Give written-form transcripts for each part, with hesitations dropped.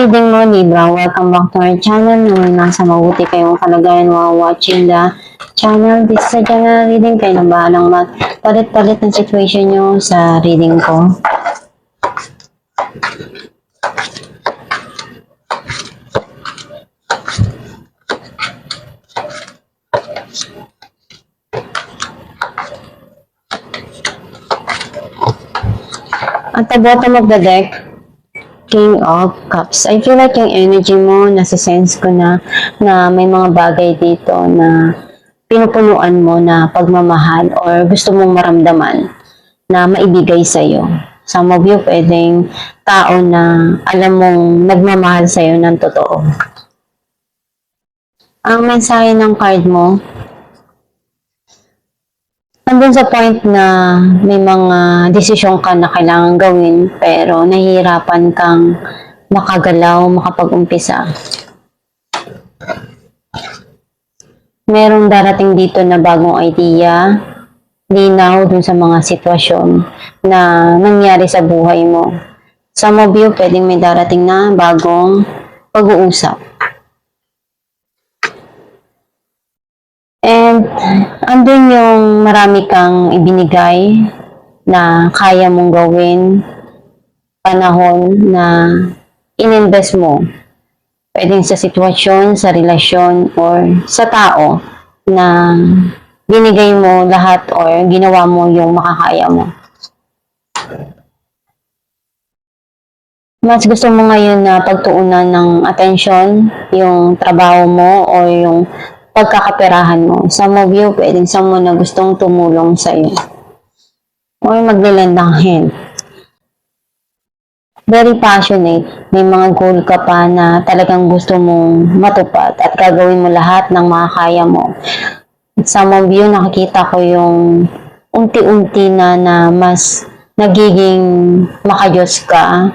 reading mo, Libra. Welcome back to our channel. Naman nasa mabuti kayong kalagayan while watching the channel. This is a general reading. Kayo na bahalang palit-palit ng situation nyo sa reading ko. At the bottom of the deck, King of Cups. I feel like yung energy mo, nasa-sense ko na may mga bagay dito na pinupunuan mo na pagmamahal or gusto mong maramdaman na maibigay sa'yo. Some of you, pwedeng tao na alam mong nagmamahal sa'yo ng totoo. Ang mensahe ng card mo, nandun sa point na may mga desisyon ka na kailangan gawin pero nahihirapan kang makagalaw, makapag-umpisa. Merong darating dito na bagong idea, linaw dun sa mga sitwasyon na nangyari sa buhay mo. Some of you, pwedeng may darating na bagong pag-uusap. And andun yung marami kang ibinigay na kaya mong gawin, panahon na ininvest mo. Pwedeng sa sitwasyon, sa relasyon, or sa tao na binigay mo lahat or ginawa mo yung makakaya mo. Mas gusto mo ngayon na pagtuunan ng atensyon yung trabaho mo o yung pagkakaperahan mo. Some of you, pwedeng someone na gustong tumulong sa iyo. Or maglilend ng hand. Very passionate. May mga goal ka pa na talagang gusto mong matupad at gagawin mo lahat ng makakaya mo. Some of you, nakikita ko yung unti-unti na mas nagiging makayos ka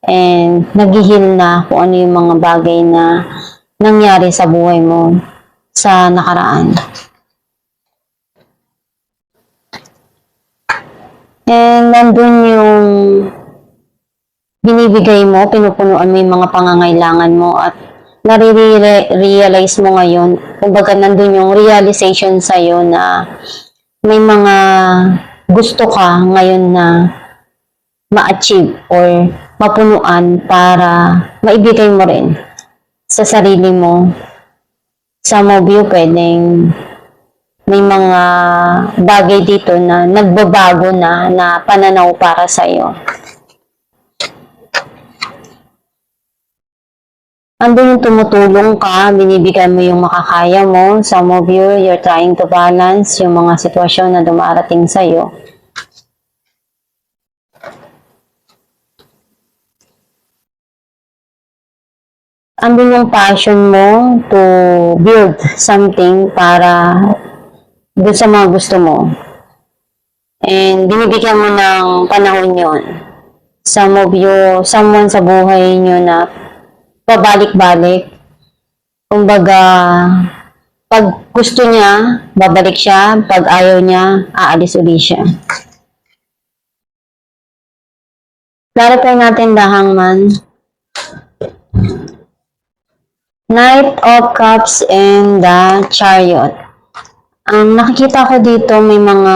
and naghihil na kung ano yung mga bagay na nangyari sa buhay mo sa nakaraan. And nandun yung binibigay mo, pinupunuan mo yung mga pangangailangan mo at nare-realize mo ngayon, kumbaga nandun yung realization sa'yo na may mga gusto ka ngayon na ma-achieve or mapunuan para maibigay mo rin sa sarili mo. Some of you, pwedeng may mga bagay dito na nagbabago na pananaw para sa'yo. Andun yung tumutulong ka, binibigay mo yung makakaya mo. Some of you, you're trying to balance yung mga sitwasyon na dumarating sa'yo. Andun yung passion mo to build something para doon sa mga gusto mo. And binibigyan mo ng panahon yon. Some of you, someone sa buhay nyo na pabalik-balik. Kumbaga, pag gusto niya, babalik siya. Pag ayaw niya, aalis ulit siya. Clarify natin the Hangman. Knight of Cups and the Chariot. Ang nakikita ko dito, may mga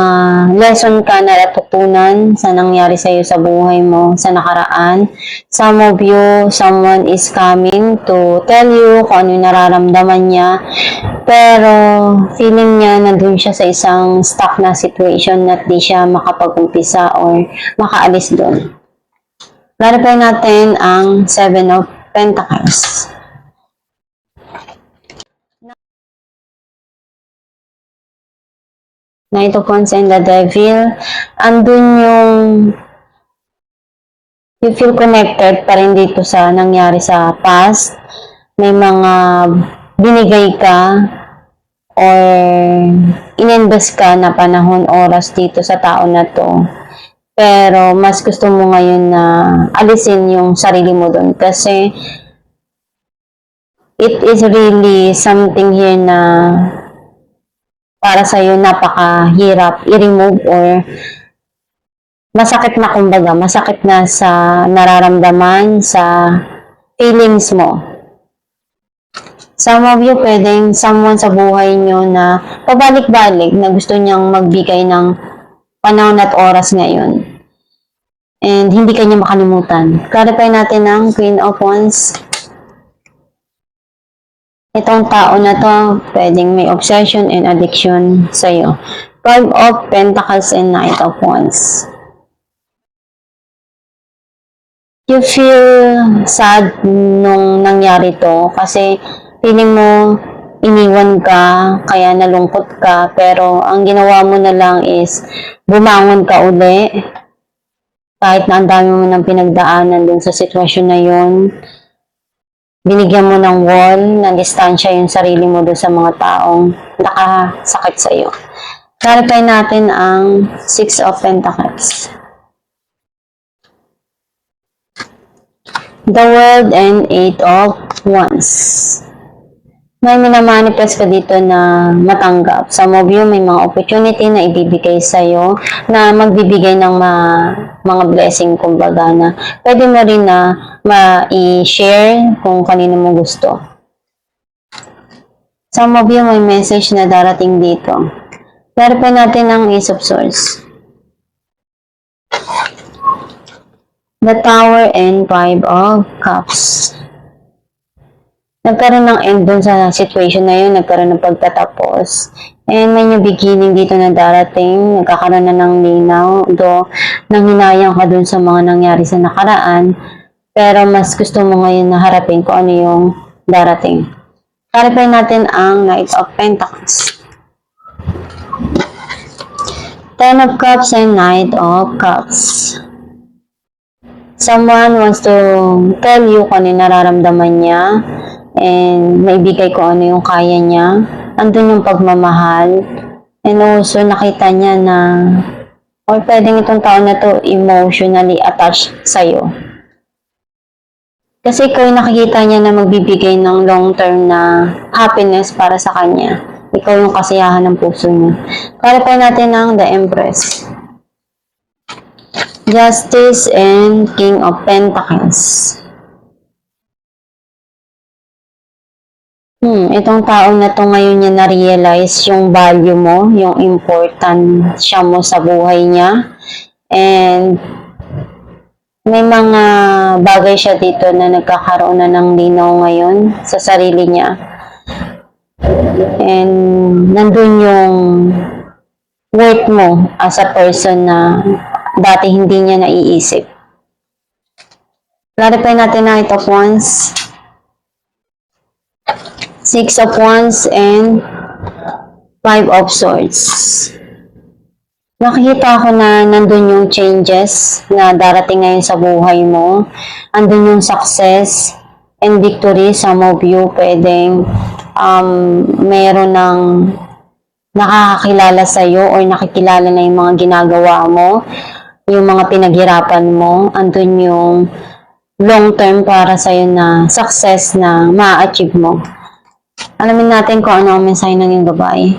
lesson ka na natutunan sa nangyari sa iyo sa buhay mo sa nakaraan. Some of you, someone is coming to tell you kung ano yung nararamdaman niya. Pero feeling niya nandun siya sa isang stuck na situation na di siya makapag-umpisa or makaalis doon. Clarify natin ang Seven of Pentacles. Knight of Wands and the Devil, andun yung you feel connected pa rin dito sa nangyari sa past. May mga binigay ka or ininvest ka na panahon, oras dito sa tao na to. Pero mas gusto mo ngayon na alisin yung sarili mo doon kasi it is really something here na para sa'yo napakahirap i-remove or masakit na kumbaga, masakit na sa nararamdaman, sa feelings mo. Some of you, pwedeng someone sa buhay nyo na pabalik-balik na gusto niyang magbigay ng panahon at oras ngayon. And hindi kanya makalimutan. Clarify natin ang Queen of Wands. Itong tao na to, pwedeng may obsession and addiction sa'yo. 5 of Pentacles and Knight of Wands. You feel sad nung nangyari to kasi feeling mo iniwan ka, kaya nalungkot ka, pero ang ginawa mo na lang is bumangon ka uli kahit na ang dami mo ng pinagdaanan dun sa sitwasyon na yun. Binigyan mo ng wall, ng distansya yung sarili mo doon sa mga taong nakasakit sa iyo. Clarify natin ang 6 of Pentacles. The World and 8 of Wands. May minamanifest ka dito na matanggap. Some of you, may mga opportunity na ibibigay sa'yo na magbibigay ng mga blessing, kumbaga, na pwede mo rin na ma-i-share kung kanino mo gusto. Some of you, may message na darating dito. Clarify natin ang Ace of Swords. The Tower and 5 of Cups. Nagkaroon ng end dun sa situation na yun, nagkaroon ng pagtatapos. And may new beginning dito na darating, nagkakaroon na ng linaw, do nang hinayang ka dun sa mga nangyari sa nakaraan, pero mas gusto mo ngayon na harapin kung ano yung darating. Clarify natin ang Knight of Pentacles. 10 of Cups and Knight of Cups. Someone wants to tell you kung ano yung nararamdaman niya, and maibigay ko ano yung kaya niya. Andun yung pagmamahal. And also, nakita niya na or pwedeng itong tao na to emotionally attached sa'yo. Kasi ikaw yung nakikita niya na magbibigay ng long-term na happiness para sa kanya. Ikaw yung kasiyahan ng puso niya. Clarify natin ang The Empress. Justice and King of Pentacles. Itong tao na to ngayon niya na-realize yung value mo, yung importansya mo sa buhay niya. And may mga bagay siya dito na nagkakaroon na ng linaw ngayon sa sarili niya. And nandun yung worth mo as a person na dati hindi niya naiisip. Clarify natin na ito once. 6 of Wands and 5 of Swords. Nakikita ko na nandun yung changes na darating ngayon sa buhay mo. Andun yung success and victory. Some of you pwedeng meron ng nakakakilala sa'yo or nakikilala na yung mga ginagawa mo, yung mga pinaghirapan mo. Andun yung long term para sa'yo na success na ma-achieve mo. Alamin natin kung ano ang mensahe ng iyong gabay.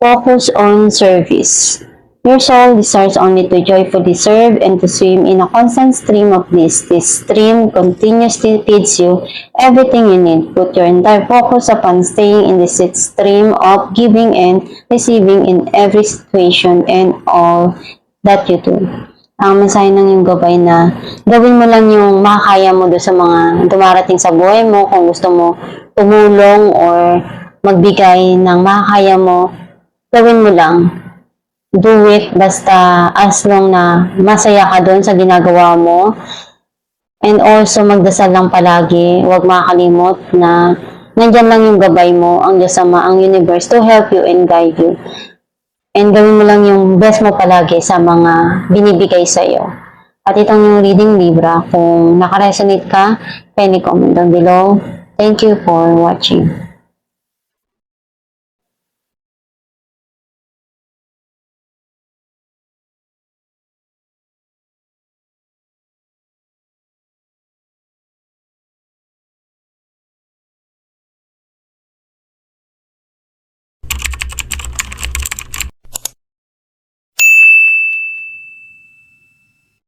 Focus on service. Your soul desires only to joyfully serve and to swim in a constant stream of bliss. This stream continuously feeds you everything you need. Put your entire focus upon staying in this stream of giving and receiving in every situation and all that you do. Ang mensahe ng iyong gabay na gawin mo lang yung makakaya mo doon sa mga dumarating sa buhay mo. Kung gusto mo tumulong or magbigay ng makakaya mo, gawin mo lang. Do it basta as long na masaya ka doon sa ginagawa mo. And also magdasal lang palagi. Huwag makakalimot na nandyan lang yung gabay mo, ang Diyos Ama, ang universe to help you and guide you. And gawin mo lang yung best mo palagi sa mga binibigay sa iyo. At itong yung reading Libra, kung nakaresonate ka, kindly comment down below. Thank you for watching.